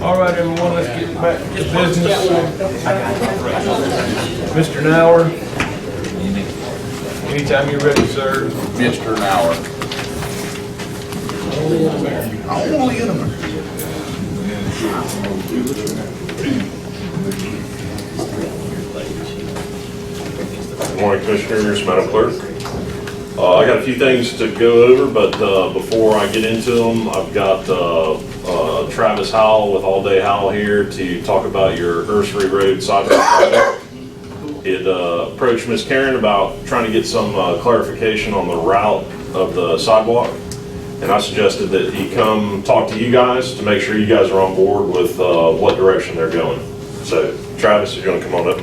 All right, everyone, let's get back to business. Mr. Nauer, anytime you're ready, sir. Mr. Nauer. Only in Good morning, Commissioners, Madam Clerk. I got a few things to go over, but before I get into them, I've got Travis Howell with All Day Howell here to talk about your Ursery Road sidewalk project. It approached Ms. Karen about trying to get some clarification on the route of the sidewalk, and I suggested that he come talk to you guys to make sure you guys are on board with what direction they're going. So, Travis, you're going to come on up.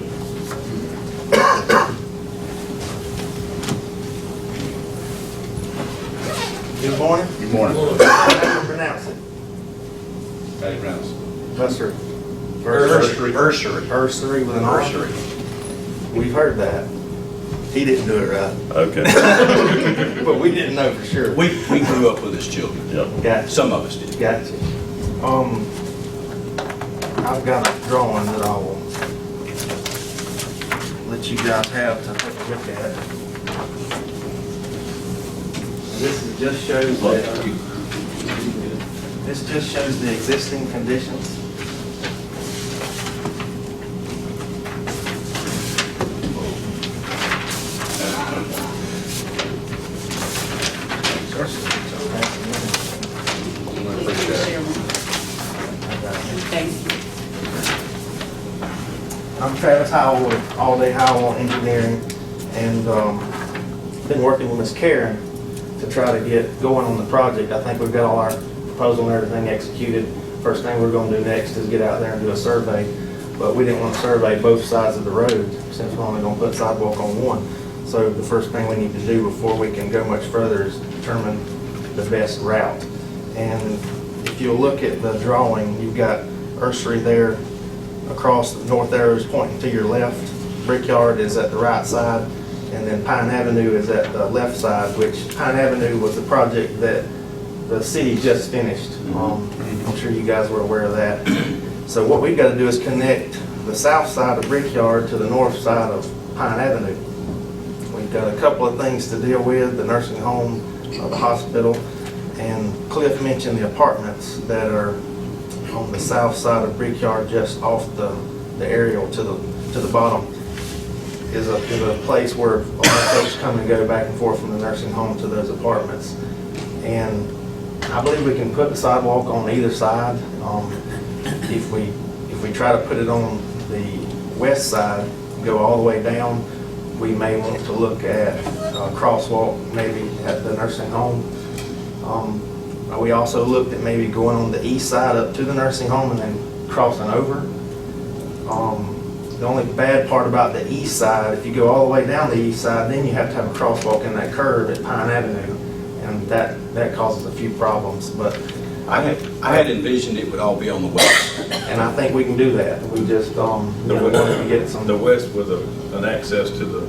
Good morning. Good morning. How do you pronounce it? How do you pronounce it? Buster. Ursery with an R. We've heard that. He didn't do it right. Okay. But we didn't know for sure. We grew up with his children. Yep. Gotcha. Some of us did. Gotcha. I've got a drawing that I will let you guys have to take a look at. This just shows that, this just shows the existing conditions. I'm Travis Howell with All Day Howell Engineering, and been working with Ms. Karen to try to get going on the project. I think we've got all our proposal and everything executed. First thing we're going to do next is get out there and do a survey, but we didn't want to survey both sides of the road since we're only going to put sidewalk on one. So the first thing we need to do before we can go much further is determine the best route. And if you look at the drawing, you've got Ursery there across, the north arrow is pointing to your left, Brickyard is at the right side, and then Pine Avenue is at the left side, which Pine Avenue was the project that the city just finished. I'm sure you guys were aware of that. So what we've got to do is connect the south side of Brickyard to the north side of Pine Avenue. We've got a couple of things to deal with, the nursing home, the hospital, and Cliff mentioned the apartments that are on the south side of Brickyard, just off the aerial to the bottom, is a place where a lot of folks come and go back and forth from the nursing home to those apartments. And I believe we can put the sidewalk on either side. If we try to put it on the west side, go all the way down, we may want to look at a crosswalk maybe at the nursing home. We also looked at maybe going on the east side up to the nursing home and then crossing over. The only bad part about the east side, if you go all the way down the east side, then you have to have a crosswalk in that curve at Pine Avenue, and that causes a few problems. But I had envisioned it would all be on the west. and I think we can do that. We just wanted to get some. The west with an access to the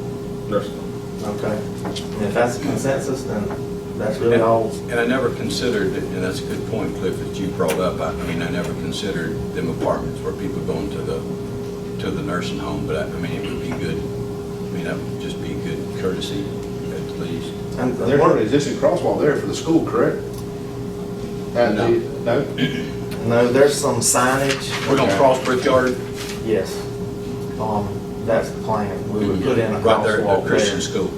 nursing home. Okay. And if that's a consensus, then that's really all. And I never considered, and that's a good point, Cliff, that you brought up. I mean, I never considered them apartments where people going to the nursing home, but I mean, it would be good. I mean, that would just be good courtesy, at least. And There's an existing crosswalk there for the school, correct? No. No? no, there's some signage. We're gonna cross Brickyard Yes. That's the plan. We would put in a right there at crosswalk the Christian there. school.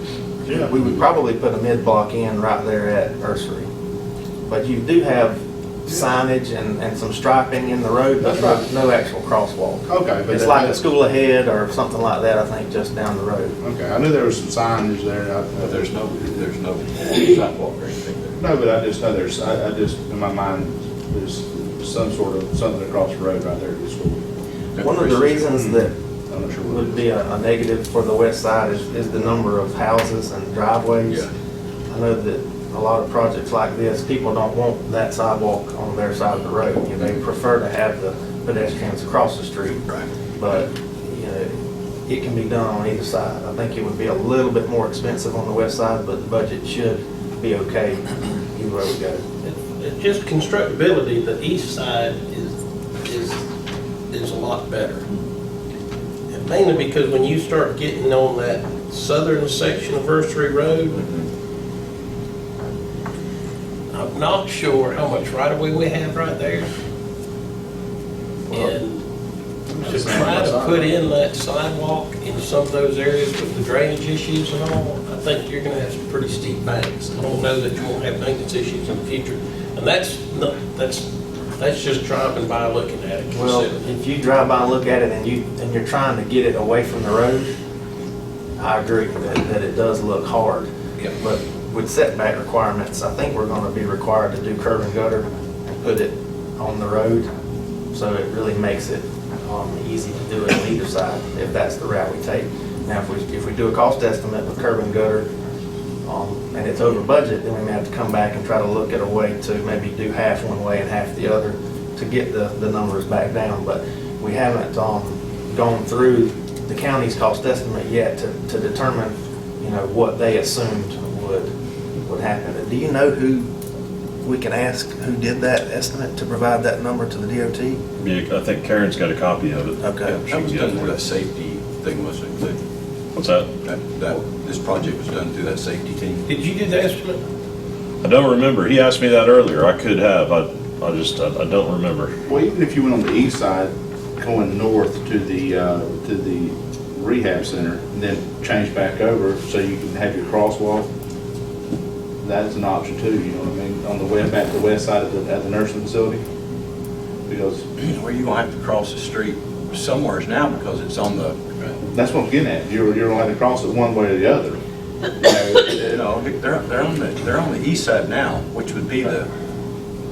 Yeah. We would probably put a mid-block in right there at Ursery. But you do have signage and some striping in the road, but That's right. no actual crosswalk. Okay. But It's like a school ahead or something like that, I think, just down the road. Okay, I knew there was some signage there. But there's no sidewalk or anything there. No, but I just know there's, I just, in my mind, there's something across the road right there at the school. One of the reasons that I'm not sure what it would be a negative for the west side is the number of houses and driveways. Yeah. I know that a lot of projects like this, people don't want that sidewalk on their side of the road. You know, they prefer to have the pedestrians across the street. Right. But, you know, it can be done on either side. I think it would be a little bit more expensive on the west side, but the budget should be okay either way we go. Just constructability, the east side is is a lot better. And mainly because when you start getting on that southern section of Versary Road, I'm not sure how much right of way we have right there. And to try to put in that sidewalk in some of those areas with the drainage issues and all, I think you're gonna have some pretty steep banks. I don't know that you won't have maintenance issues in the future. And that's just driving by looking at it. Well, if you drive by and look at it and you're trying to get it away from the road, I agree that it does look hard. Yeah. But with setback requirements, I think we're gonna be required to do curb and gutter and put it on the road. So it really makes it easy to do it on either side, if that's the route we take. Now, if we do a cost estimate with curb and gutter, and it's over budget, then we may have to come back and try to look at a way to maybe do half one way and half the other to get the numbers back down. But we haven't gone through the county's cost estimate yet to determine, what they assumed would happen. Do you know who we can ask who did that estimate to provide that number to the DOT? Yeah, I think Karen's got a copy of it. Okay. That was done through that safety thing, wasn't it? What's that? This project was done through that safety team. Did you do the estimate? I don't remember. He asked me that earlier. I could have. I don't remember. Well, even if you went on the east side, going north to the rehab center, and then change back over so you can have your crosswalk, that's an option too, you know what I mean? On the way back to the west side of the nursing facility. Because Where you gonna have to cross the street somewheres now because it's on the, that's what I'm getting at. You're gonna have to cross it one way or the other. they're on the east side now, which would be the,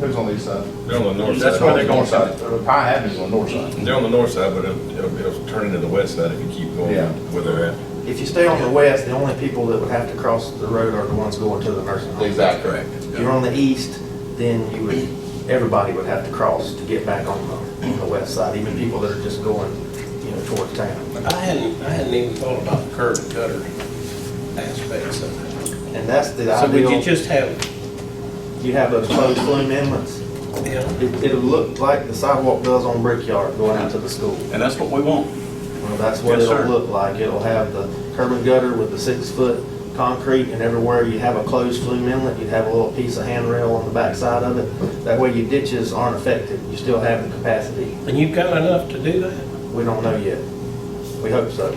Who's on the east side? They're on the north side. That's where they're going. North side. Pine Avenue's on the north side. They're on the north side, but it'll turn into the west side if you keep going Yeah. where they're at. If you stay on the west, the only people that would have to cross the road are the ones going to the nursing home. Exactly. correct. If you're on the east, then everybody would have to cross to get back on the west side, even people that are just going, towards town. I hadn't even thought about the curb and gutter aspects of it. And that's the So would you ideal, just have, you have those closed flume inlets. It'll look like the sidewalk does on Brickyard going out to the school. And that's what we want. Well, that's what Yes, it'll sir. look like. It'll have the curb and gutter with the 6-foot concrete, and everywhere you have a closed flume inlet, you'd have a little piece of handrail on the back side of it. That way your ditches aren't affected. You still have the capacity. and you've got enough to do that? We don't know yet. We hope so.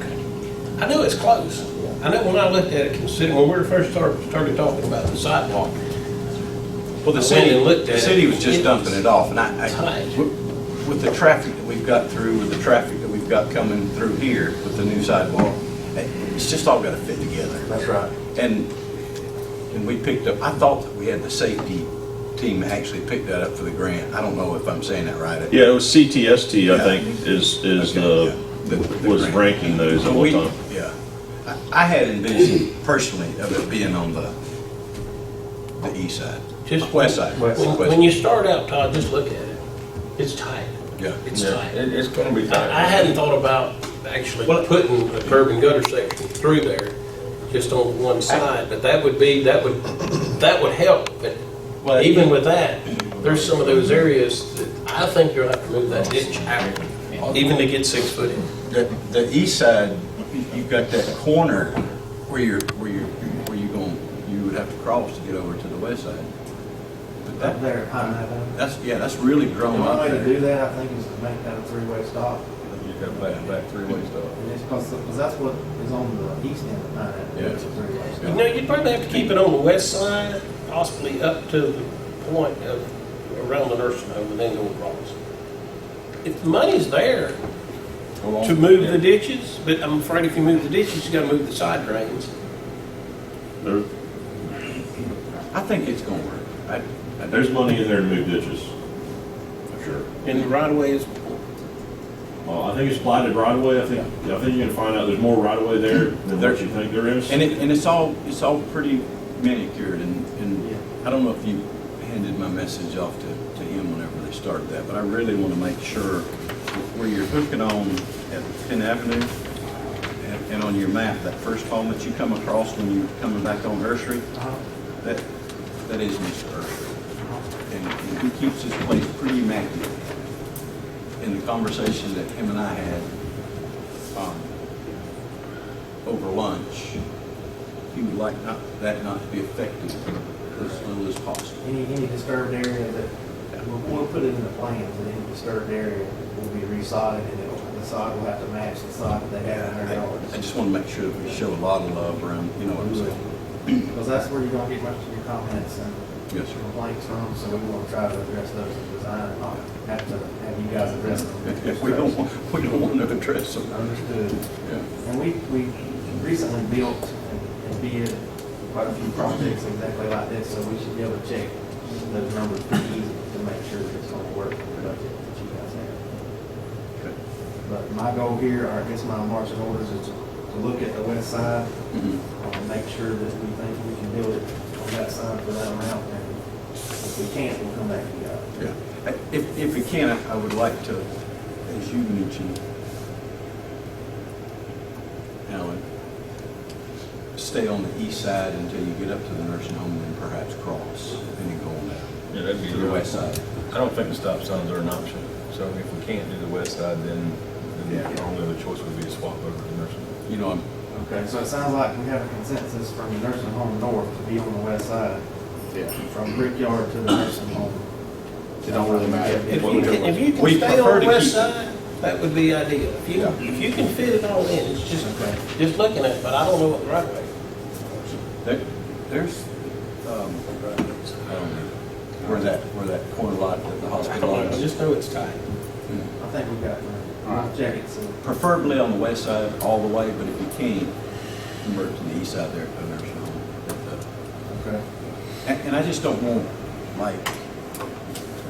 I know it's close. I know when I looked at it, considering when we first started talking about the sidewalk, Well, I went and looked at the city it. was just dumping it off, and Tight. with the traffic that we've got through, with the traffic that we've got coming through here with the new sidewalk, it's just all gotta fit together. That's right. And we picked up, I thought that we had the safety team actually picked that up for the grant. I don't know if I'm saying that right. Yeah, it was CTST, I Yeah. think, is Okay, yeah. The was grant. ranking those all the time. Yeah. I had envisioned personally of it being on the east side. Just West side. West when, side. when you start out, Todd, just look at it. It's tight. Yeah. It's Yeah, tight. it's gonna be tight. I hadn't thought about actually putting a curb and gutter section through there, just on one side, but that would help. But even with that, there's some of those areas that I think you'll have to move that ditch out, even to get 6 foot in. The east side, you've got that corner where you would have to cross to get over to the west side. But Up there at Pine Avenue. that's really The grown only up way to there. do that, I think, is to make that a three-way stop. You got back three-way stuff. Because that's what is on the east end of Pine Avenue. Yeah. It's a three-way stop. You know, you'd probably have to keep it on the west side, possibly up to the point of around the nursing home and then go across. If the money's there to move the ditches, but I'm afraid if you move the ditches, you gotta move the side drains. There- I think it's gonna work. There's money in there to move ditches, for sure. And the right of way is, I think it's platted right away. I think you're gonna find out there's more right away there than what you think there is. And it's all pretty manicured, and I don't know if you handed my message off to him whenever they started that, but I really want to make sure where you're hooking on at 10th Avenue and on your map, that first home that you come across when you're coming back on Nursery, that is Mr. Nursery. And he keeps his place pretty immaculate. conversation that him and I had over lunch, he would like that not to be affected as little as possible. Any disturbed area that, we'll put it in the plans, that any disturbed area will be resodded, and the sod will have to match the sod that they have in their yards. I just want to make sure that we show a lot of love around, you know what I'm saying? Because that's where you're gonna get most of your comments and Yes, sir. complaints from, so we want to try to address those in design and not have to have you guys address them. If we don't want to address them. Understood. Yeah. And we recently built and bid quite a few projects exactly like this, so we should be able to check those numbers pretty easy to make sure that it's gonna work for the budget that you guys have. Okay. But my goal here, or I guess my marching orders, is to look at the west side, Mhm. and make sure that we think we can build it on that side for that amount, and if we can't, we'll come back to you guys. Yeah. If we can, I would like to, as you mentioned, Alan, stay on the east side until you get up to the nursing home, and then perhaps cross, and then go on down Yeah, that'd be to the west side. I don't think the stop signs are an option. So if we can't do the west side, then the only other choice would be to swap over to nursing. You know, Okay, so it sounds like we have a consensus from the nursing home north to be on the west side, Yeah. from Brickyard to the nursing home. It don't really matter. If you can We stay prefer on to the west keep- side, that would be ideal. If you can fit it all in, it's Okay. just looking at it, but I don't know what the right way. there's, I don't know, where that corner lot at the I hospital don't know, is. just know it's tight. I think we got one. I'll check it, so. Preferably on the west side all the way, but if you can, convert to the east side there at the nursing home. Okay. And I just don't want, like,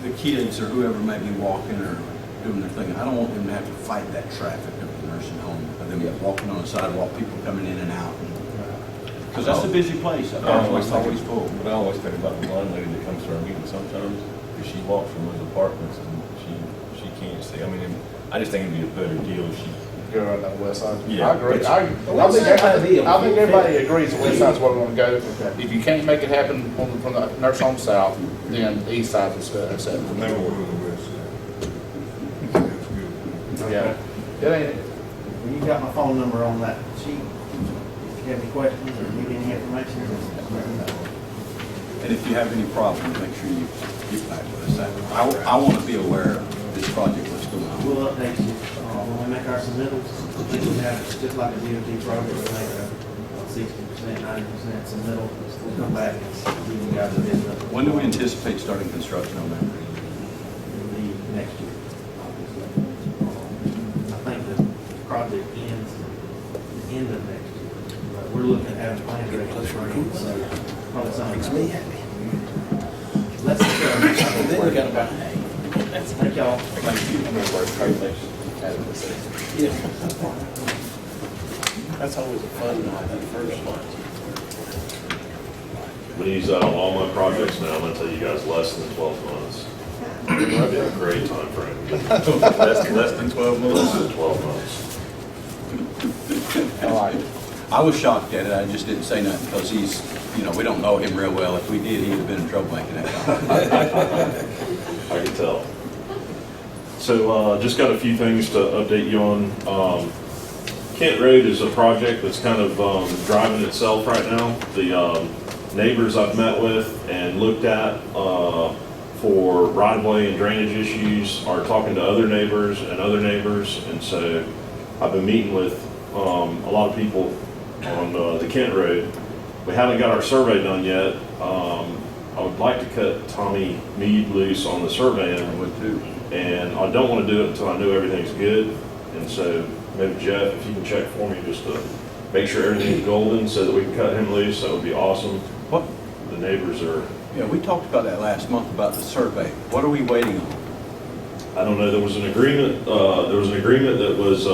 the kids or whoever may be walking or doing their thing, I don't want them to have to fight that traffic of the nursing home, or them walking on the sidewalk, people coming in and out. Because that's a busy place, it's always full. But I always think about the blind lady that comes to our meeting sometimes, because she walks from those apartments and she can't see. I mean, I just think it'd be a better deal if she. Go on the west side. Yeah. I agree. The west side's ideal. I think everybody agrees the west side's where we want to go. If you can't make it happen from the nurse home south, then the east side is acceptable. Never work on the west side. Yeah. It ain't, Well, you got my phone number on that sheet. If you have any questions or need any information, just let me know. And if you have any problems, make sure you get back with us. I want to be aware of this project, what's going on. We'll update you when we make our submittals. We have, just like a DOT project, we make a 60%, 90% submittal. We'll come back and give you guys a bid of When do we anticipate starting construction on that? the next year, obviously. I think the project ends the end of next year, but we're looking at having plans ready for spring, so probably something. Makes me happy. Let's And then we got about, Thank y'all. yeah. That's always a fun night, that first one. These, all my projects now, I'm gonna tell you guys, less than 12 months. That'd be a great time frame. Less than 12 months. Less than 12 months. I like it. I was shocked at it, I just didn't say nothing, because he's, you know, we don't know him real well. If we did, he'd have been in trouble making that comment. I can tell. So, just got a few things to update you on. Kent Road is a project that's kind of driving itself right now. The neighbors I've met with and looked at for right-of-way and drainage issues are talking to other neighbors, and so I've been meeting with a lot of people on the Kent Road. We haven't got our survey done yet. I would like to cut Tommy Mead loose on the surveying. I would too. And I don't want to do it until I know everything's good. And so maybe Jeff, if you can check for me just to make sure everything's golden so that we can cut him loose, that would be awesome. What? The neighbors are, Yeah, we talked about that last month, about the survey. What are we waiting on? I don't know, there was an agreement that was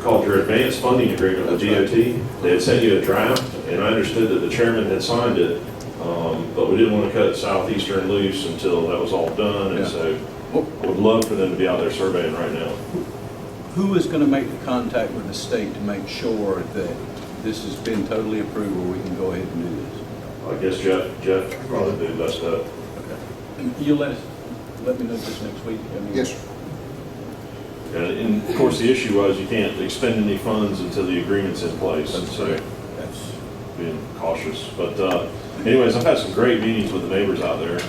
called your advanced funding agreement with That's DOT. They had sent you a draft, and I understood that the chairman had signed it, but we didn't want to cut Southeastern loose until that was all done, and Yeah. so I would love for them to be out there surveying right now. Who is going to make the contact with the state to make sure that this has been totally approved, or we can go ahead and do this? I guess Jeff probably do the best up. Okay. You'll let me know this next week? I mean, Yes, sir. And of course, the issue was you can't expend any funds until the agreement's in place, so That's, being cautious. But anyways, I've had some great meetings with the neighbors out there.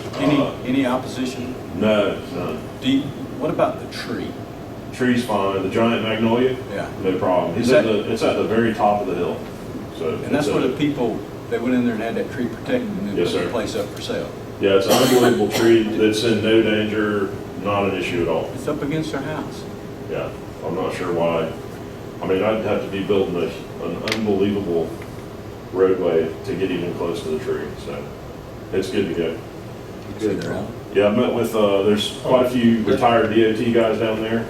any opposition? No, none. What about the tree? Tree's fine, the giant magnolia, Yeah. no problem. Is that- It's at the very top of the hill, so. And that's it's where a- the people, they went in there and had that tree protected and then Yes, put the sir. place up for sale. Yeah, it's an unbelievable tree that's in no danger, not an issue at all. It's up against their house. Yeah, I'm not sure why. I mean, I'd have to be building an unbelievable roadway to get even close to the tree, so it's good to go. See, they're out. Yeah, I met with, there's quite a few retired DOT guys down there.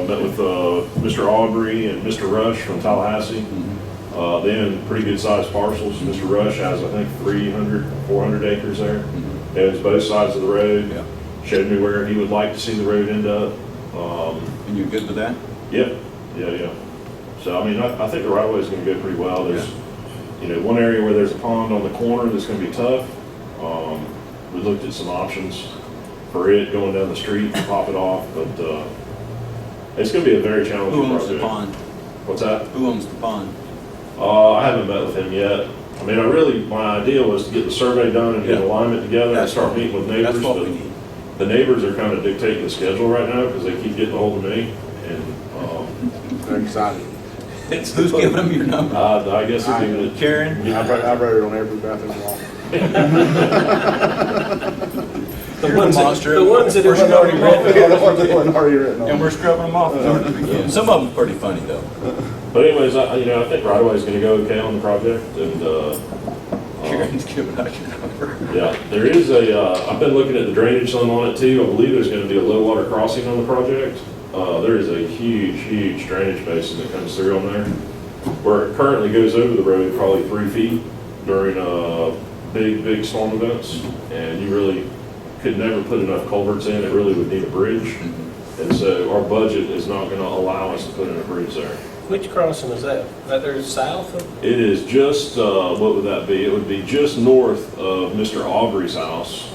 Met with Mr. Aubrey and Mr. Rush from Tallahassee. They own pretty good sized parcels. Mr. Rush has, I think, 300, 400 acres there. Owns both sides of the road. Yeah. Showed me where he would like to see the road end up. And you're good with that? Yeah. So, I mean, I think the right of way is gonna go pretty well. There's, one area where there's a pond on the corner that's gonna be tough. We looked at some options for it going down the street and pop it off, but, it's gonna be a very challenging Who project. owns the pond? What's that? Who owns the pond? I haven't met with him yet. I mean, my idea was to get the survey done and get Yeah. alignment together and That's start what- meeting with neighbors. That's what but we need. The neighbors are kind of dictating the schedule right now because they keep getting ahold of me and, They're excited. Who's giving them your number? I guess it'd be the Karen? I wrote it on every bathroom wall. The ones monster. the ones that We're have already scrubbing read. Yeah, the one that wasn't already written on. And we're scrubbing them off as hard as we can. Some of them are pretty funny though. But anyways, I think right away is going to go okay on the project, and Karen's giving out your number. yeah, there is I've been looking at the drainage some on it too. I believe there's going to be a low water crossing on the project. There is a huge drainage basin that comes through on there, where it currently goes over the road probably 3 feet during big storm events, and you really could never put enough culverts in. It really would need a bridge, and so our budget is not going to allow us to put in a bridge there. Which crossing is that? Right there south of? It is just, what would that be? It would be just north of Mr. Aubrey's house.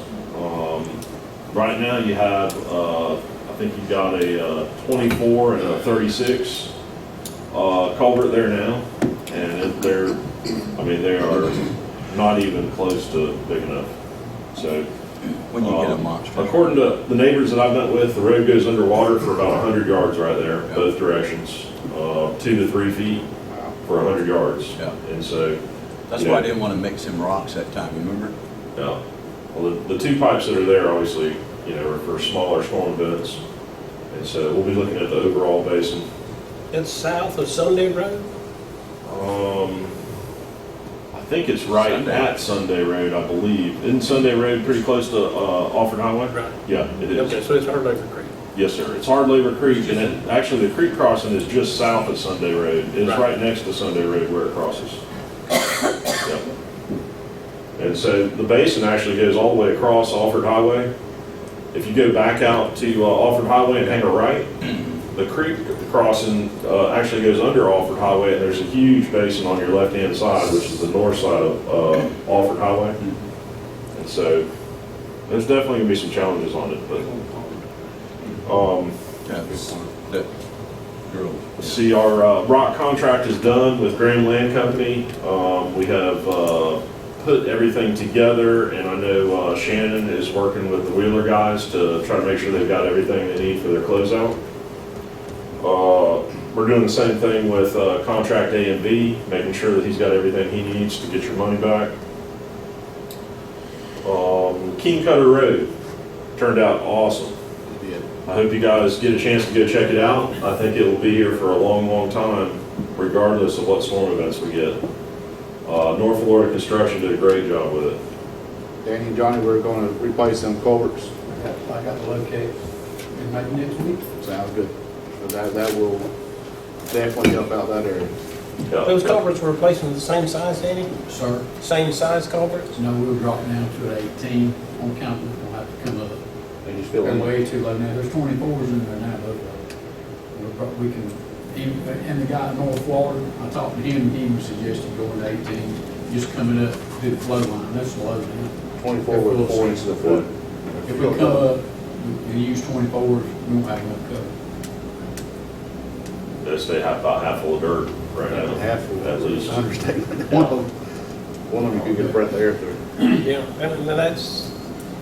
Right now you have, I think you've got a 24 and a 36 culvert there now. And they are not even close to big enough. So, When you get a monster. according to the neighbors that I've met with, the road goes underwater for about 100 yards right there, both directions. 2 to 3 feet for 100 yards. Yeah. And so, That's why I didn't want to mix them rocks that time, remember? yeah. Well, the 2 pipes that are there, obviously, are for smaller storm events. And so we'll be looking at the overall basin. It's south of Sunday Road? I think it's right Sunday. at Sunday Road, I believe. Isn't Sunday Road pretty close to Offord Highway? Right. Yeah, it is. Okay, so it's Hard Labor Creek. Yes, sir. It's Hard Labor Creek, and actually the creek crossing is just south of Sunday Road. It's Right. right next to Sunday Road where it crosses. Yep. And so the basin actually goes all the way across Offord Highway. If you go back out to Offord Highway and hang a right, the creek crossing actually goes under Offord Highway, and there's a huge basin on your left-hand side, which is the north side of Offord Highway. And so there's definitely gonna be some challenges on it, but Yeah, that girl. see, our rock contract is done with Graham Land Company. We have put everything together, and I know Shannon is working with the Wheeler guys to try to make sure they've got everything they need for their closeout. We're doing the same thing with contract A and B, making sure that he's got everything he needs to get your money back. King Cutter Road turned out awesome. I hope you guys get a chance to go check it out. I think it will be here for a long time, regardless of what storm events we get. North Florida Construction did a great job with it. Danny and Johnny, we're gonna replace them culverts. I got to locate in maybe next week. Sounds good. So that will definitely help out that area. Yeah. Those culverts were replacing the same size, Danny? Sir, Same size culverts? no, we'll drop down to an 18 on campus. We'll have to come up. They just fill They're in. way too low now. There's 24s in there now, but we can, and the guy in North Florida, I talked to him, he was suggesting going to 18, just coming up to the flow line. That's low now. 24 with 4 inches of flood. If we come up and use 24s, we won't have enough cover. I'd say about half full of dirt right now. Half of At least. understatement. One of them could get a breath of air through. Yeah, and that's,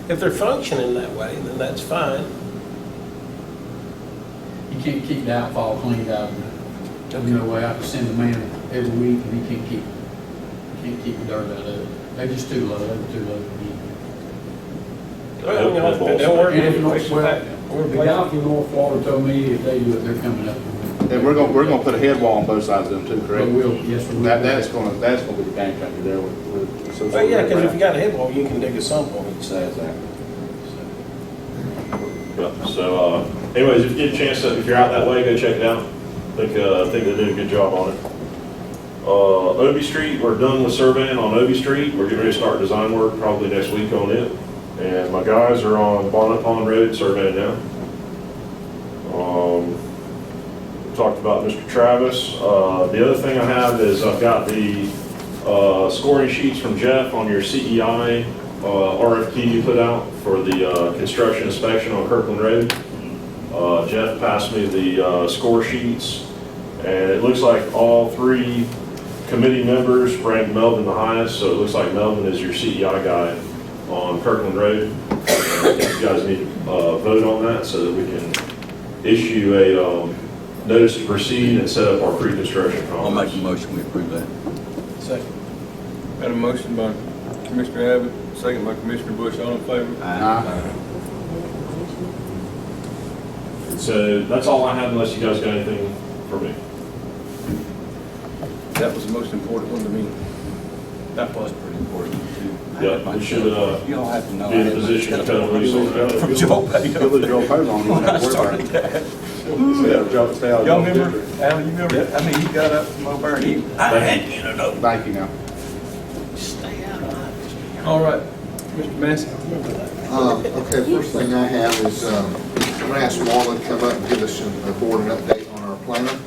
if they're functioning that way, then that's fine. You can't keep the outfall cleaned out. There's no way I can send a man every week and he can't keep the dirt out of it. They're just too low, they're too low to keep. They'll work And if with not, fix well, that. the guy from North Florida told me if they do it, they're coming up. And we're gonna put a head wall on both sides of them too, But correct? we'll, yes, we will. That's gonna be the game changer there with. Well, yeah, because if you got a head wall, you can dig a sump on each side. Yeah, so, anyways, if you get a chance, if you're out that way, go check it out. I think they did a good job on it. Obie Street, we're done with surveying on Obie Street. We're getting ready to start design work probably next week on it. And my guys are on Bonnet Pond Road surveying now. Talked about Mr. Travis. The other thing I have is I've got the scoring sheets from Jeff on your CEI RFP you put out for the construction inspection on Kirkland Road. Jeff passed me the score sheets, and it looks like all three committee members ranked Melvin the highest, so it looks like Melvin is your CEI guy on Kirkland Road. You guys need to vote on that so that we can issue a notice to proceed and set up our pre-construction I'll make conference. a motion, we approve that. Second. Got a motion by Commissioner Abbott, second by Commissioner Bush, all in favor? So that's all I have unless you guys got anything for me. That was the most important one to me. That was pretty important too. Yeah, we should You all have to know. be in a position to kind of loose on that. From Joe Pay. You'll lose your pose on, you don't have to worry about it. Stay out of Y'all the remember, district. Al, you remember, I mean, he got up from over and he, I had you know, Thank you now. stay out of it. All right, Mr. Massey. Okay, first thing I have is, I'm gonna ask Marlon to come up and give us a board an update on our planner.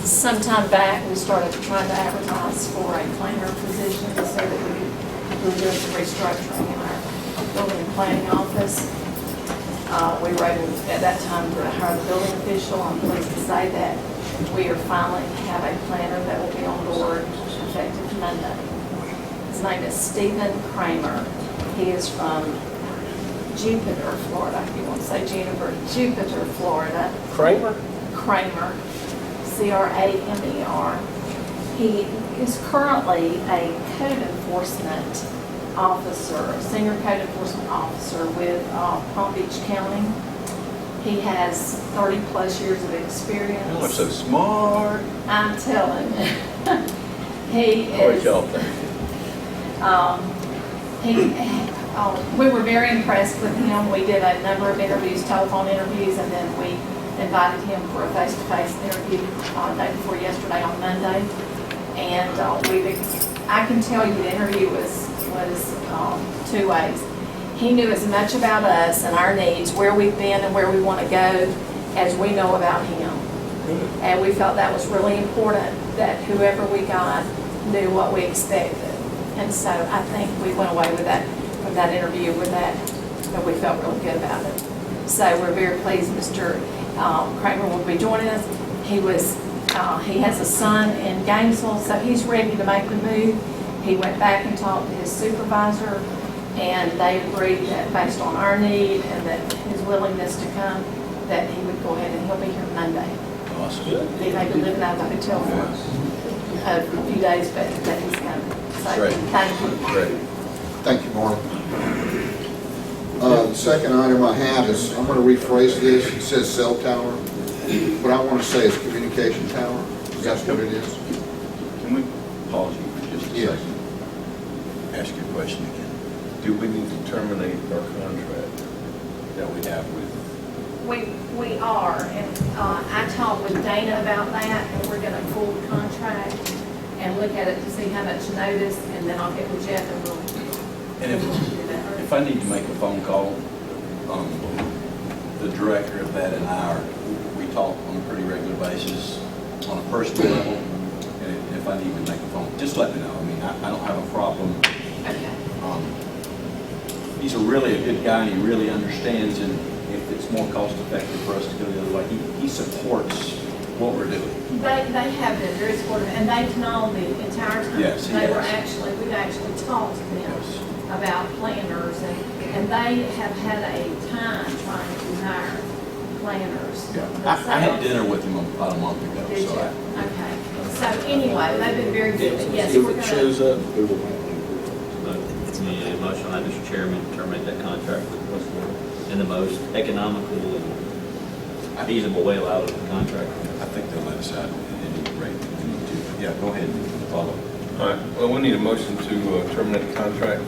Sometime back, we started trying to advertise for a planner position so that we were doing some restructuring in our building and planning office. We were able at that time to hire the building official. I'm pleased to say that we are finally have a planner that will be on board effective Monday. His name is Stephen Kramer. He is from Jupiter, Florida. You won't say Juniper, Jupiter, Florida. Kramer? Kramer, C-R-A-M-E-R. He is currently a code enforcement officer, senior code enforcement officer with Palm Beach County. He has 30-plus years of experience. You are so smart. I'm telling you. He What is, y'all think? we were very impressed with him. We did a number of interviews, telephone interviews, and then we invited him for a face-to-face interview day before yesterday on Monday. And I can tell you the interview was two ways. He knew as much about us and our needs, where we've been and where we want to go, as we know about him. And we felt that was really important, that whoever we got knew what we expected. And so I think we went away with that, from that interview with that we felt really good about it. So we're very pleased Mr. Kramer will be joining us. He has a son in Gainesville, so he's ready to make the move. He went back and talked to his supervisor, and they agreed that based on our need and that his willingness to come, that he would go ahead and he'll be here Monday. Awesome. He may be living out of the hotel for a few days, but that he's coming. So, Great. thank you. Great. Thank you, Marlon. The second item I have is, I'm gonna rephrase this, it says cell tower, but I wanna say it's communication tower, because that's what it is. Can we pause you for just a Yes. second? Ask your question again. Do we need to terminate our contract that we have with? We are, and I talked with Dana about that, and we're gonna pull the contract and look at it to see how much notice, and then I'll get with Jeff and we'll And do that. if I need to make a phone call, the director of that and I we talk on a pretty regular basis on a personal level. And if I need to make a phone, just let me know. I mean, I don't have a problem. Okay. he's a really a good guy, and he really understands, and if it's more cost effective for us to go the other way, he supports what we're doing. They have been very supportive, and they've known the entire time. Yes, he They were has. we've actually talked to them Yes. about planners, and they have had a time trying to hire planners. I had dinner with him about a month ago, Did you? so Okay. So anyway, they've been very good, but yes, If we're it gonna. shows up, Need a motion on that, Mr. Chairman, to terminate that contract in the most economical and feasible way allowed in the contract. I think they'll let us out at any rate. We need to. Yeah, go ahead and follow. All right, well, we need a motion to terminate the contract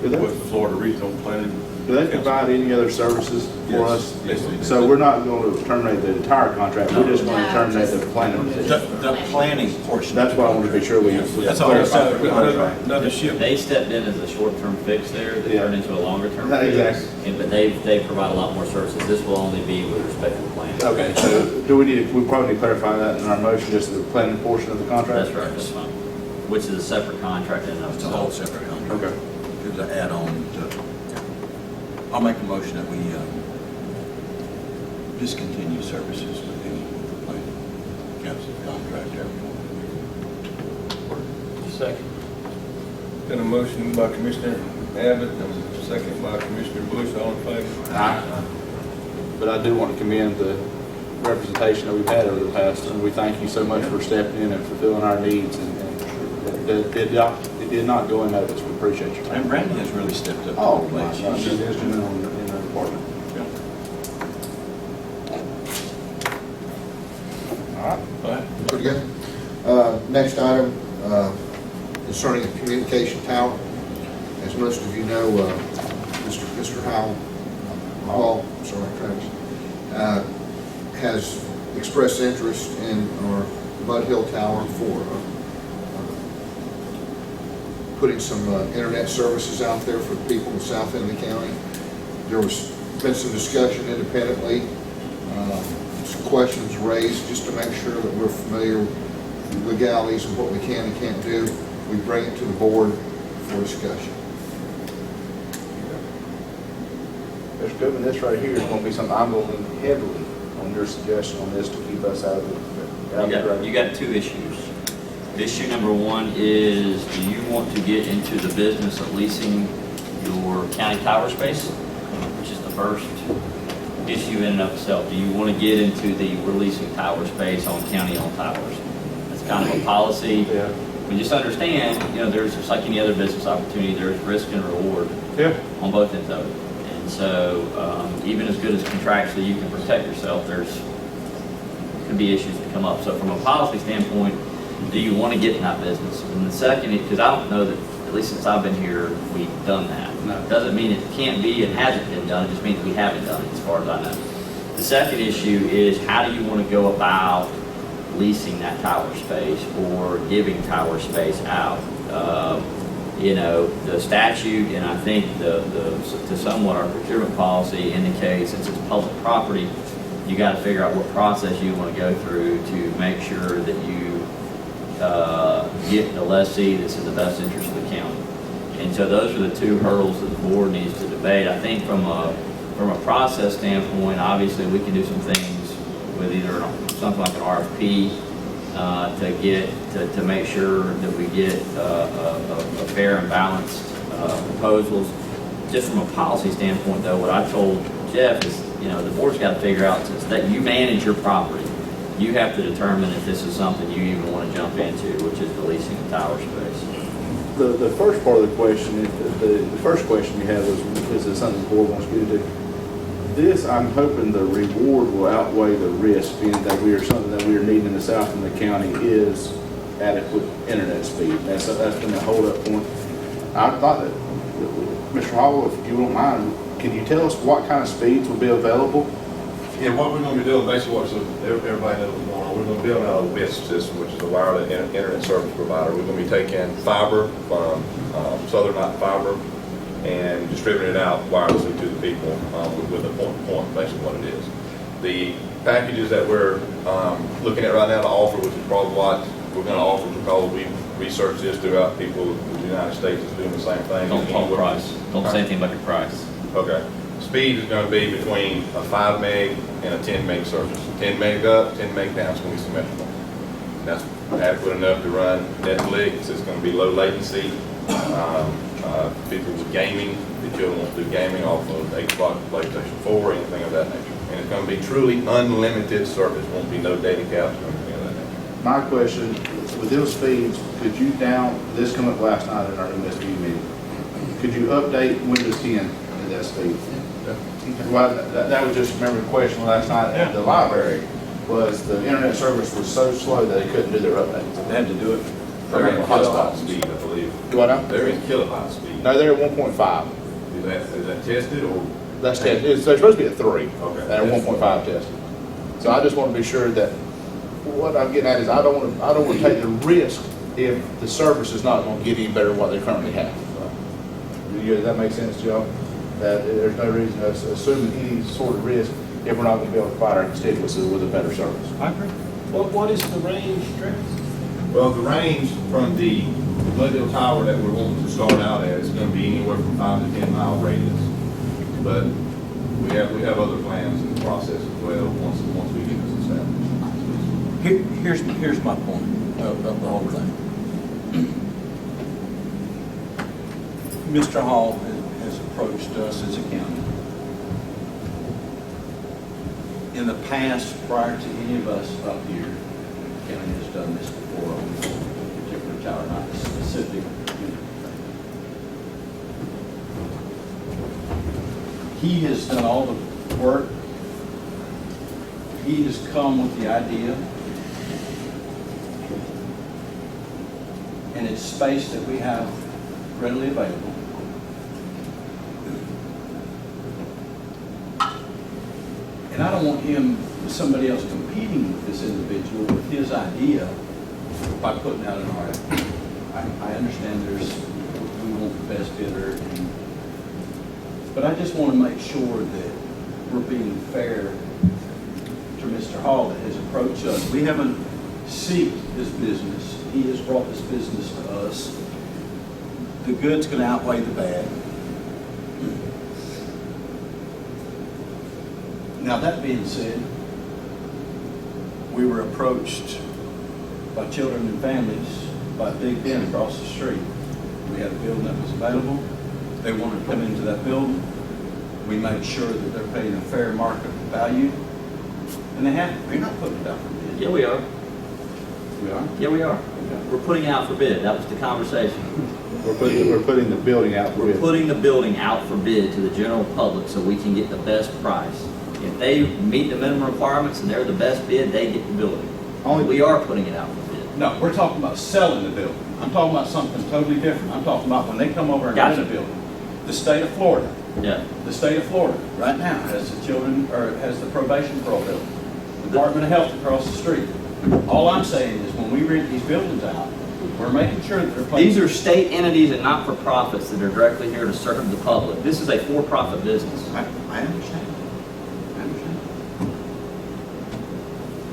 with Florida Regional Planning. Do they provide any other services for Yes. us? Yes, they do. So we're not going to terminate the entire contract, we're just going to terminate the planning The, position. the planning portion. That's why I want to be sure we That's all. clarify. Another ship. They stepped in as a short-term fix there, they turned into a longer-term Not fix. exactly. But they provide a lot more services. This will only be with respect to the plan. Okay, so do we need, we probably need to clarify that in our motion, just the planning portion of the contract? That's right, that's fine. Which is a separate contract in and of It's a whole itself. separate contract. Okay. It was an add-on to, I'll make a motion that we discontinue services with any planning council contract. second. Got a motion by Commissioner Abbott, and a second by Commissioner Bush, all in favor? Aye. But I do want to commend the representation that we've had over the past, and we thank you so much for stepping in and fulfilling our needs, and it did not go unnoticed. We appreciate your And time. Brandy has really stepped up. Oh, to the my plate. gosh, she's instrumental in the department. All right. All right. Pretty good. Next item, concerning the communication tower. As most of you know, Mr. Hall, sorry, Travis, has expressed interest in our Bud Hill Tower for putting some internet services out there for the people in the south end of the county. There was been some discussion independently, some questions raised just to make sure that we're familiar with legalities and what we can and can't do. We bring it to the board for discussion. Mr. Goodman, this right here is going to be something I'm going to lean heavily on your suggestion on this to keep us out of the. You got two issues. Issue number one is, do you want to get into the business of leasing your county tower space? Which is the first issue in and of itself. Do you want to get into the releasing tower space on county-owned towers? That's kind of a policy. Yeah. We just understand, there's just like any other business opportunity, there's risk and reward Yeah. on both ends of it. And so, even as good as contractually you can protect yourself, there's could be issues that come up. So from a policy standpoint, do you want to get in that business? And the second, because I don't know that, at least since I've been here, we've done that. No. Doesn't mean it can't be and hasn't been done, it just means we haven't done it as far as I know. The second issue is, how do you want to go about leasing that tower space or giving tower space out? The statute, and I think to somewhat our procurement policy indicates, since it's public property, you got to figure out what process you want to go through to make sure that you get the lessee that's in the best interest of the county. And so those are the two hurdles that the board needs to debate. I think from a process standpoint, obviously we can do some things with either something like an RFP to make sure that we get a fair and balanced proposals. Just from a policy standpoint, though, what I told Jeff is, the board's got to figure out, since that you manage your property, you have to determine if this is something you even want to jump into, which is the leasing of tower space. The first part of the question, the first question you had was, is it something the board wants me to do? This, I'm hoping the reward will outweigh the risk, being that something that we are needing in the south end of the county is adequate internet speed. That's been a hold-up point. I thought that, Mr. Hall, if you don't mind, can you tell us what kind of speeds will be available? Yeah, what we're going to be doing, basically what everybody knows what's going on, we're going to build out a WISP system, which is a wireless internet service provider. We're going to be taking fiber from Southern Light Fiber and distributing it out wirelessly to the people with a point-to-point, basically what it is. The packages that we're looking at right now to offer, which is probably what we're going to offer, because we research this throughout people in the United States that's doing the same thing. Don't talk price. Don't say anything about your price. Okay. Speed is gonna be between a 5 meg and a 10 meg service. 10 meg up, 10 meg down, it's gonna be symmetrical. That's adequate enough to run Netflix, it's gonna be low latency. People with gaming, the children want to do gaming off of Xbox, PlayStation 4, anything of that nature. And it's gonna be truly unlimited service, won't be no data caps or anything of that nature. My question, with those speeds, could you this came up last night in our MSB meeting, could you update Windows 10 at that speed? Well, that was just, remember the question last night at the library, was the internet service was so slow that they couldn't do their updates. They had to do it. They're in kilobyte speed, I believe. Do I know? They're in kilobyte speed. No, they're at 1.5. Is that tested or? That's tested, they're supposed to be at 3. Okay. They're 1.5 tested. So I just want to be sure that, what I'm getting at is I don't want to take the risk if the service is not going to get any better than what they currently have. Does that make sense to y'all? That there's no reason to assume any sort of risk if we're not going to be able to provide our constituents with a better service. I agree. What is the range, Travis? Well, the range from the Bloodhill Tower that we're wanting to start out at is going to be anywhere from 5 to 10 mile radius. But we have other plans in the process as well once we get this established. Here's my point of the whole thing. Mr. Hall has approached us as a county. In the past, prior to any of us up here, the county has done this before on this particular tower, not the specific unit. He has done all the work. He has come with the idea. And it's space that we have readily available. And I don't want somebody else competing with this individual with his idea by putting out an RFP. I understand we want the best bidder, but I just want to make sure that we're being fair to Mr. Hall that has approached us. We haven't sought this business. He has brought this business to us. The good's going to outweigh the bad. Now, that being said, we were approached by children and families by Big Ben across the street. We had a building that was available. They wanted to come into that building. We made sure that they're paying a fair market value. And they have. We're not putting it out for bid. Yeah, we are. We are? Yeah, we are. Okay. We're putting it out for bid. That was the conversation. We're putting the building out for We're bid. putting the building out for bid to the general public so we can get the best price. If they meet the minimum requirements and they're the best bid, they get the building. We are putting it out for bid. No, we're talking about selling the building. I'm talking about something totally different. I'm talking about when they come over and rent a building. The state of Florida. Yeah. The state of Florida right now has the probation parole building. The Department of Health across the street. All I'm saying is when we rent these buildings out, we're making sure that they're paying. These are state entities and not-for-profits that are directly here to serve the public. This is a for-profit business. I understand. I understand.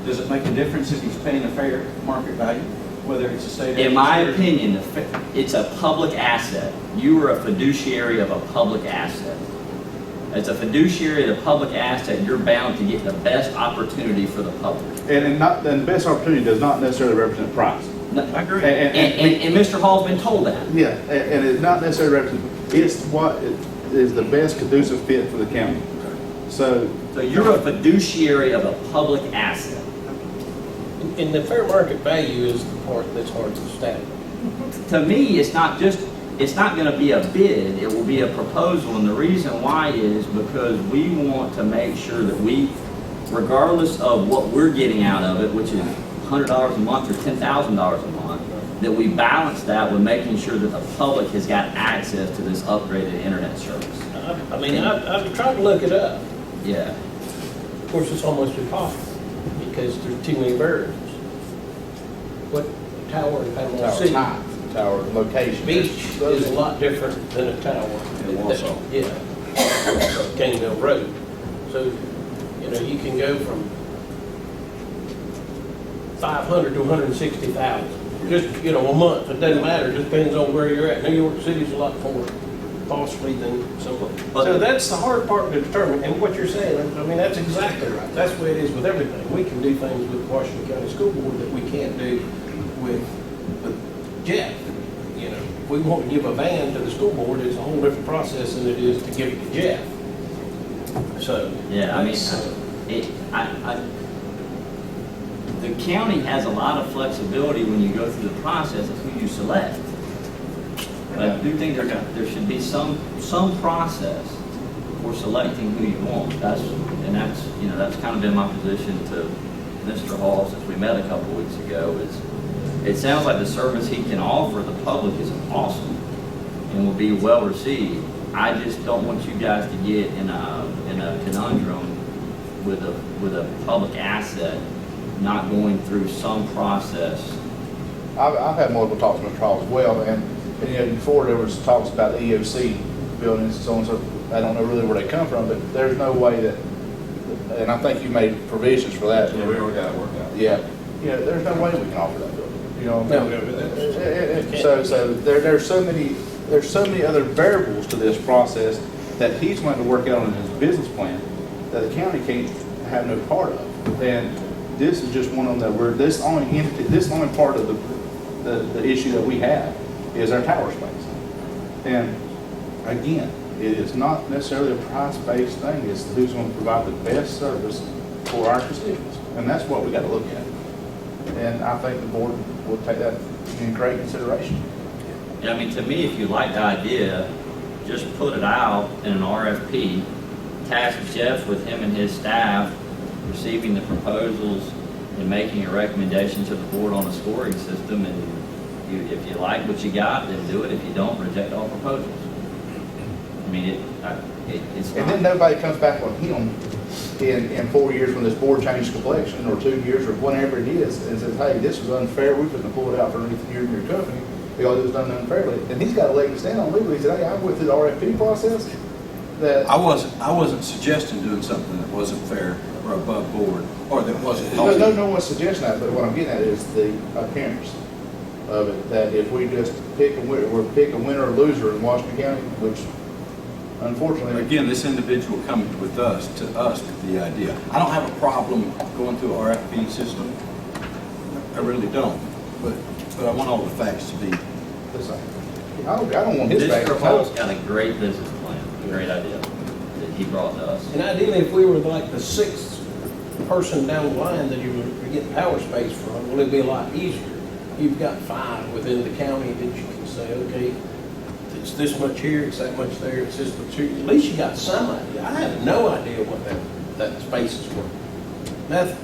Does it make a difference if he's paying a fair market value, whether it's a state? In my opinion, it's a public asset. You are a fiduciary of a public asset. As a fiduciary of a public asset, you're bound to get the best opportunity for the public. And the best opportunity does not necessarily represent price. I agree. And And Mr. Hall's been told that. Yeah, and it's not necessarily represent, it's what is the best conducive fit for the county. So you're a fiduciary of a public asset. And the fair market value is the part that's hard to establish. To me, it's not going to be a bid, it will be a proposal, and the reason why is because we want to make sure that we, regardless of what we're getting out of it, which is $100 a month or $10,000 a month, that we balance that with making sure that the public has got access to this upgraded internet service. I've tried to look it up. Yeah. Of course, it's almost impossible because there's too many variables. What tower in Panama City? tower location. Beach is a lot different than a tower. Yeah, Caneville Road. So, you can go from 500 to 160,000. just, you know, a month, it doesn't matter, it just depends on where you're at. New York City's a lot more costly than somewhere. So that's the hard part to determine, and what you're saying, I mean, that's exactly right. That's the way it is with everything. We can do things with Washington County School Board that we can't do with Jeff. You know, if we want to give a van to the school board, it's a whole different process than it is to give it to Jeff. So. Yeah, I mean, the county has a lot of flexibility when you go through the process of who you select. But I do think there should be some process for selecting who you want. That's you know, that's kind of been my position to Mr. Hall since we met a couple weeks ago. It sounds like the service he can offer the public is awesome and will be well received. I just don't want you guys to get in a conundrum with a public asset not going through some process. I've had multiple talks with Mr. Hall as well, and you know, before there was talks about the EOC buildings and so on, so I don't know really where they come from, but there's no way that, and I think you made provisions for that. Yeah, we already got it worked out. Yeah, you know, there's no way we can offer that building, you know what I mean? No. So there's so many other variables to this process that he's going to work out in his business plan that the county can't have no part of. And this is just one of them that this only part of the issue that we have is our tower space. And again, it is not necessarily a price-based thing. It's who's going to provide the best service for our constituents. And that's what we got to look at. And I think the board will take that in great consideration. Yeah, I mean, to me, if you like the idea, just put it out in an RFP, task Jeff with him and his staff receiving the proposals and making a recommendation to the board on a scoring system, and if you like what you got, then do it. If you don't, reject all proposals. I mean, it's not. And then nobody comes back on him in 4 years when this board changes complexion, or 2 years, or whatever it is, and says, hey, this was unfair, we couldn't pull it out for anything here in your company, because it was done unfairly. And he's got a leg to stand on legally. He said, hey, I went through the RFP process. That I wasn't suggesting doing something that wasn't fair or above board, or that wasn't no healthy. no one's suggesting that, but what I'm getting at is the appearance of it, that if we just pick a winner or loser in Washington County, which unfortunately. Again, this individual coming to us with the idea. I don't have a problem going through an RFP system. I really don't. But I want all the facts to be. I don't want his back. Mr. Hall's got a great business plan, a great idea that he brought to us. And ideally, if we were like the sixth person down the line that you were getting power space from, well, it'd be a lot easier. You've got 5 within the county that you can say, okay, it's this much here, it's that much there, it's this much here. At least you got some idea. I have no idea what that space is worth. Nothing.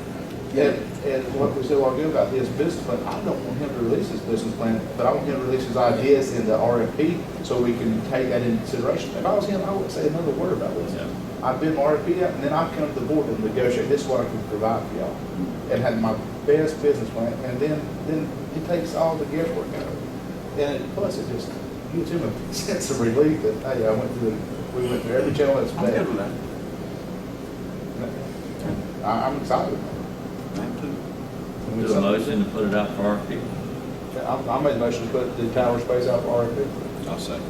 And what we said a while ago about his business plan, I don't want him to release his business plan, but I want him to release his ideas in the RFP so we can take that into consideration. If I was him, I wouldn't say another word about this. Yeah. I've been RFP out, and then I've come to the board and negotiate, this is what I can provide for y'all. And had my best business plan, and then it takes all the guesswork out of it. And plus, it just gives him a sense of relief that, hey, we went through every channel that's I'm bad. good with that. I'm excited about it. Do a motion to put it out for RFP. I made a motion to put the tower space out for RFP. I'll second.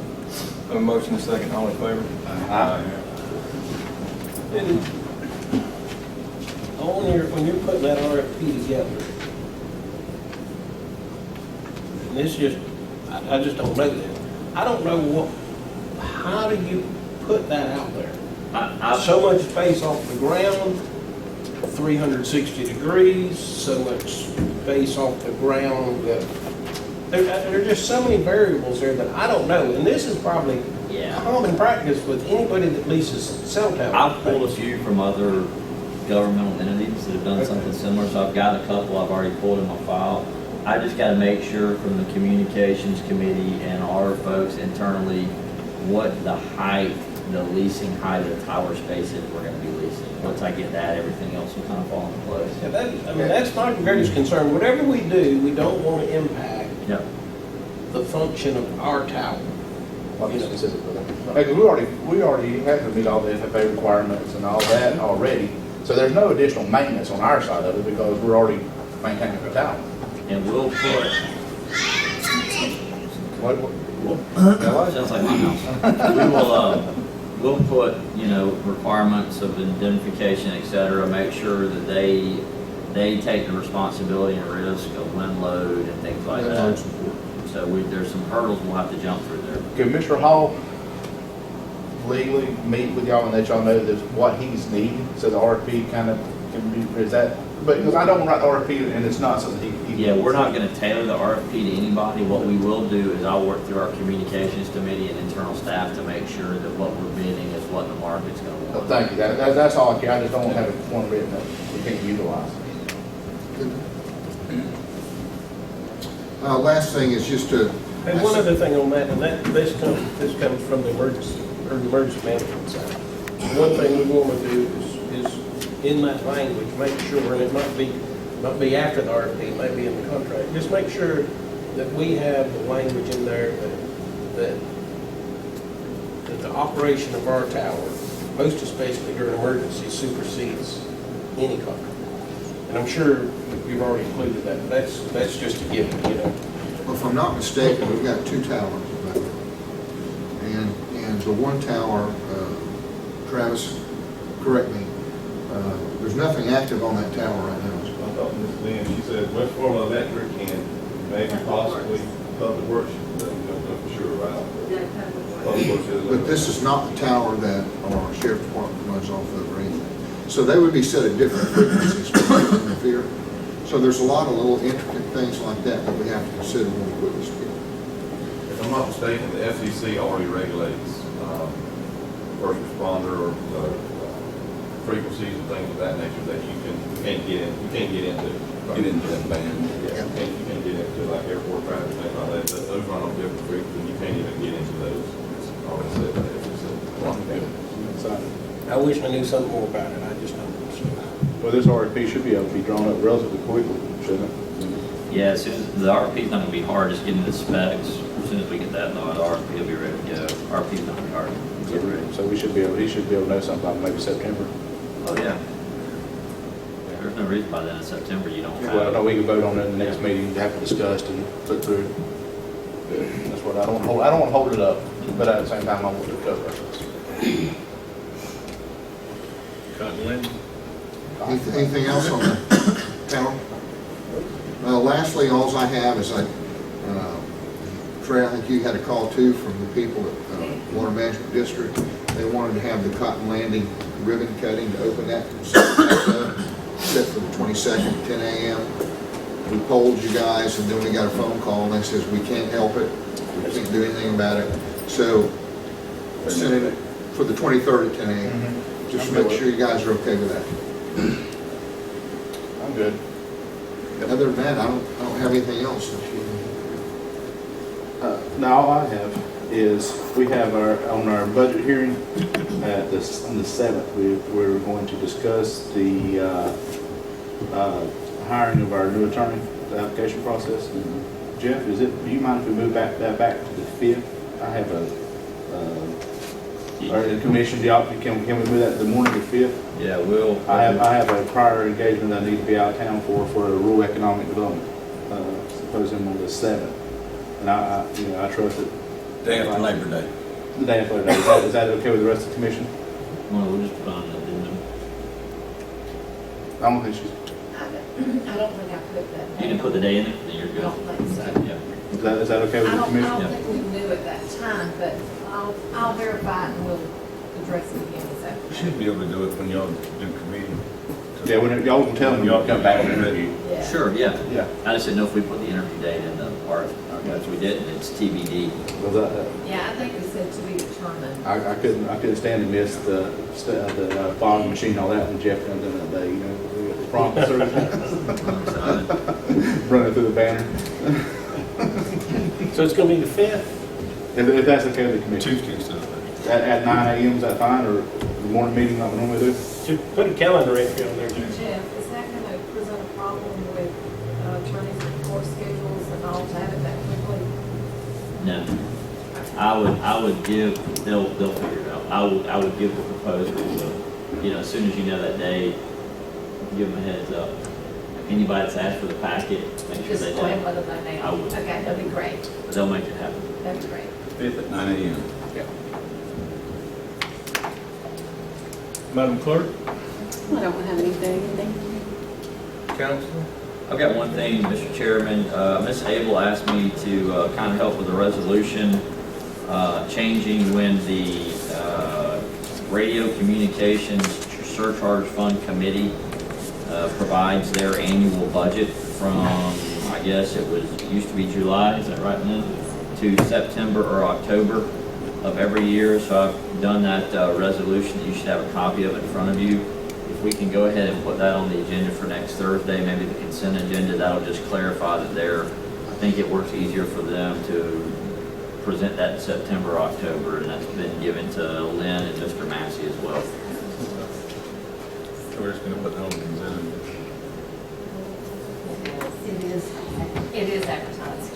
A motion and second, all in favor? And when you're putting that RFP together, and this just, I just don't know that. I don't know how do you put that out there? So much space off the ground, 360 degrees, so much space off the ground that there are just so many variables there that I don't know. And this is probably common practice with anybody that leases cell towers. I've pulled a few from other governmental entities that have done something similar, so I've got a couple I've already pulled in my file. I just got to make sure from the communications committee and our folks internally what the leasing height of the tower space is we're going to be leasing. Once I get that, everything else will kind of fall into place. Yeah, that's my greatest concern. Whatever we do, we don't want to impact the function of our tower. Because we already have to meet all the FFA requirements and all that already. So there's no additional maintenance on our side of it because we're already maintaining the tower. And we'll put Sounds like my house. We will, we'll put, you know, requirements of indemnification, et cetera, make sure that they take the responsibility and risk of wind load and things like that. So there's some hurdles we'll have to jump through there. Could Mr. Hall legally meet with y'all and let y'all know that what he's needing, so the RFP kind of can be, is that, but, because I don't want to write the RFP and it's not something he. Yeah, we're not gonna tailor the RFP to anybody. What we will do is I'll work through our communications committee and internal staff to make sure that what we're bidding is what the market's gonna Oh, want. thank you, that's all I care, I just don't want to have one written that we can't utilize. Last thing is just to. And one other thing on that, and this comes from the emergency management side. One thing we want to do is in that language, make sure, and it might be after the RFP, it might be in the contract, just make sure that we have the language in there that the operation of our tower, most especially during emergency, supersedes any contract. And I'm sure you've already included that, but that's just a given, you know. Well, if I'm not mistaken, we've got 2 towers. And the one tower, Travis, correct me, there's nothing active on that tower right now. I thought Ms. Lynn, she said West Florida Electric and maybe possibly Public Works, doesn't know for sure, right? Public Works is- But this is not the tower that our sheriff department runs off of or anything. So they would be set at different frequencies to interfere. So there's a lot of little intricate things like that that we have to consider when we put this together. If I'm not mistaken, the FCC already regulates first responder or frequencies and things of that nature that you can't get into. Get into that band. Yeah, you can't get into like airport traffic, things like that. Those run on different frequencies, and you can't even get into those. It's already said by the FCC. I wish I knew something more about it, I just don't. Well, this RFP should be able to be drawn up relatively quickly, shouldn't it? Yeah, as soon as, the RFP's not gonna be hard, just getting the specs. As soon as we get that, the RFP will be ready to go. RFP's not gonna be hard. Get ready. So he should be able to know something by maybe September. Oh, yeah. There's no reason by then in September you don't have. Well, no, we can vote on it in the next meeting, have it discussed and put through. That's what I don't want to hold it up, but at the same time, I want to cover it. Anything else on the tower? Lastly, alls I have is Trey, I think you had a call too from the people at Water Management District. They wanted to have the Cotton Landing ribbon cutting to open that, set for the 22nd at 10 a.m. We polled you guys and then we got a phone call and they says, we can't help it. We can't do anything about it. So, sent it for the 23rd at 10 a.m. Just make sure you guys are okay with that. I'm good. Other than that, I don't have anything else. Now, all I have is, we have on our budget hearing on the 7th, we're going to discuss the hiring of our new attorney, the application process. Jeff, do you mind if we move that back to the 5th? I have the commission, can we move that to the morning of the 5th? Yeah, we'll. I have a prior engagement I need to be out of town for a rural economic development, supposing on the 7th. And I trust it. Day after Labor Day. The day after Labor Day. Is that okay with the rest of the commission? Well, we'll just put on the addendum. I don't think she's, I don't think I put that. You didn't put the day in it, then you're I good. don't think so. Yeah. is that okay with the I commission? don't think we knew at that time, but I'll verify it and we'll address it again this afternoon. Should be able to do it when y'all do committee. Yeah, when y'all can tell them y'all come back and interview. Yeah. Sure, yeah. Yeah. I just didn't know if we put the interview date in the RFP. If we didn't, it's TBD. Was that, Yeah, I think we said to be determined. I couldn't stand to miss the fogging machine, all that when Jeff comes in that day, we got the prompt running through the banner. So it's gonna be the 5th? If that's okay with the commission. Tuesday instead of At 9 a.m., is that fine, or the morning meeting like we normally do? To put a calendar entry on there, Jeff. Jeff, is that going to present a problem with attorneys and court schedules and all that at that quickly? No. I would give, they'll figure it out. I would give the proposal, as soon as you know that day, give them a heads up. Anybody that's asked for the packet, make sure Just they go ahead and have. let them know now. I would. Okay, that'd be great. But they'll make it happen. That'd be great. 5th at 9 a.m. Madam Clerk? I don't have anything, thank you. Council? I've got one thing, Mr. Chairman. Ms. Abel asked me to kind of help with the resolution, changing when the Radio Communications Surcharge Fund Committee provides their annual budget from, I guess it used to be July, is that right, Lynn? To September or October of every year. So I've done that resolution. You should have a copy of it in front of you. If we can go ahead and put that on the agenda for next Thursday, maybe the consent agenda, that'll just clarify that I think it works easier for them to present that in September, or October, and that's been given to Lynn and Mr. Massey as well. So we're just gonna put that on the consent. It is advertised.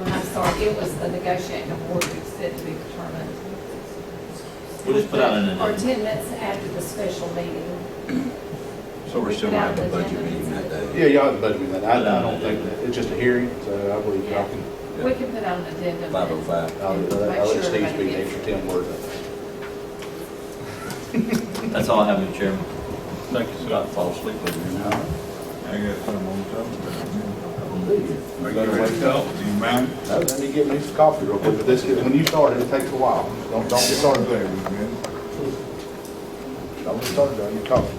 I'm sorry, it was the negotiating board who said to be determined. We'll just put out an Or agenda. 10 minutes after the special meeting. So we're still going to have a budget meeting that day. Yeah, y'all have the budget meeting. I don't think that, it's just a hearing, so I believe y'all can, We can put out an addendum. 5:05. I'll and let make sure Steve everybody speak gets extra it. 10 words. That's all I have, Mr. Chairman. Thank you, About to sir. fall asleep over here now. I got something on top of Are that. Ready to talk? Do you mind? No, let me get me some coffee real quick, but this, when you start, it takes a while. Don't get started there. Don't get started there, you coffee.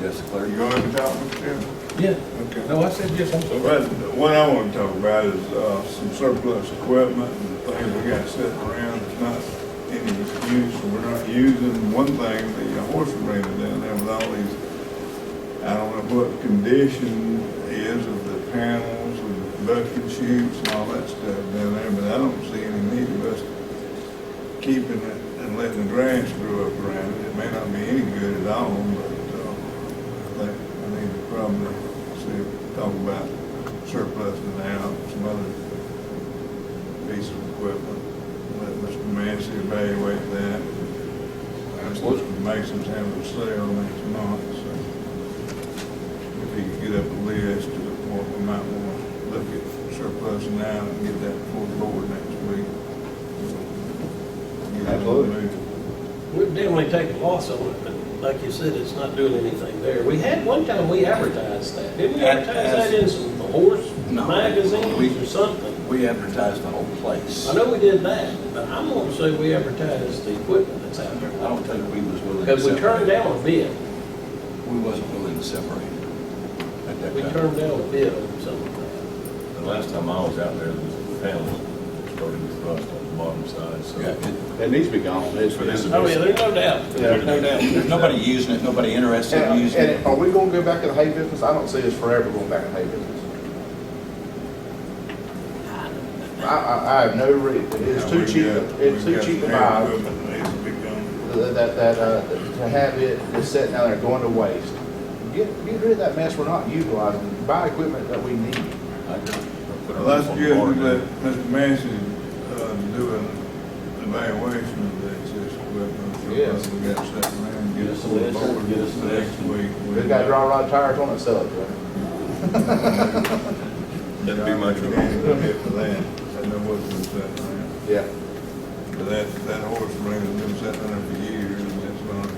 Yes, clerk. You going to talk, Mr. Chairman? Yeah. Okay. No, I said yes, I'm sorry. Well, what I want to talk about is some surplus equipment and things we got sitting around that's not any use, and we're not using. One thing, the horse arena down there with all these, I don't know what the condition is of the panels and the bucket chutes and all that stuff down there, but I don't see any need of us keeping it and letting the grass grow up around it. It may not be any good at all, but I think I need to probably talk about surplusing out some other piece of equipment. Let Mr. Massey evaluate that. I'm supposed to Mason's having a sale next month, so if he could get up a list of what we might want to look at surplusing out and get that before the board next week. Get it Absolutely. moving. We've definitely taken loss on it, but like you said, it's not doing anything there. We had, one time we advertised that. Didn't we advertise that in some horse No. magazines or something? We advertised the whole place. I know we did that, but I'm gonna say we advertised the equipment that's out there. I don't think we was willing to Because we turned separate. down a bid. We wasn't willing to separate at that We time. turned down a bid on something. The last time I was out there, the panels started to rust on the bottom side, so. Yeah, It needs to be gone. It's for this. Oh, yeah, there's no doubt. There's no doubt. there's nobody using it, nobody interested in using it. And are we gonna go back to the hay business? I don't see us forever going back to the hay business. I have no reason, it's too cheap, it's too cheap to buy, Equipment needs to be done. to have it just sitting down there going to waste. Get rid of that mess we're not utilizing, buy equipment that we need. I agree. Well, that's good, we let Mr. Massey, do an evaluation of the excess equipment. Yes. We got set around, get us Get us a on the list, board get us a next week. We've got dry rod tires on it, sell it to them. That'd be my trouble. Hit for that, I know what's been set around. Yeah. But that horse ring has been sitting there for years, and it's not,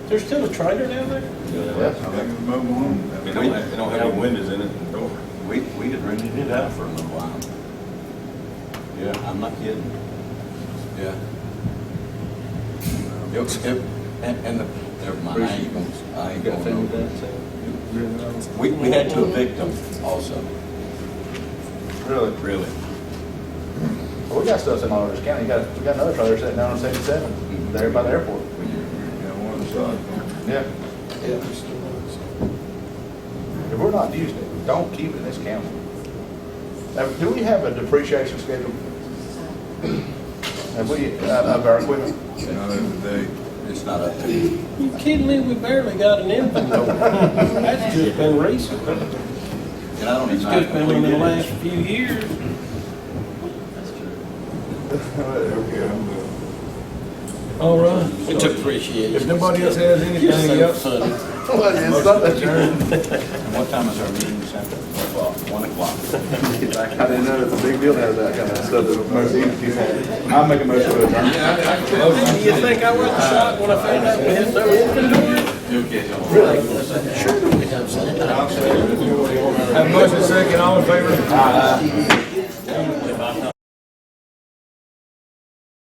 There's still a trailer down there? I think it's mobile home. They don't have any windows in it, and door. We had rented it out for a little while. Yeah, I'm not kidding. Yeah. Never mind, I ain't going over. We had to evict them also. Really? Really. Well, we got stuff in Orange County, we got another trailer sitting down on 77, there by the airport. One side. Yeah. If we're not using it, don't keep it in this county. Now, do we have a depreciation schedule? Have we, of our equipment? Not every day. It's not up to you. You kidding me? We barely got an inventory. That's just been recent. And I don't It's even just been in the last few years. Okay, I'm done. All right. We appreciate it. If nobody else has anything You're so else, funny. Well, it's not that you're. And what time is our meeting this afternoon? 1 o'clock. I didn't know it's a big deal to have that kind of stuff that most entities have. I'll make a motion to adjourn. Do you think I was shocked when I found out we had no income? Have a motion second, all in favor?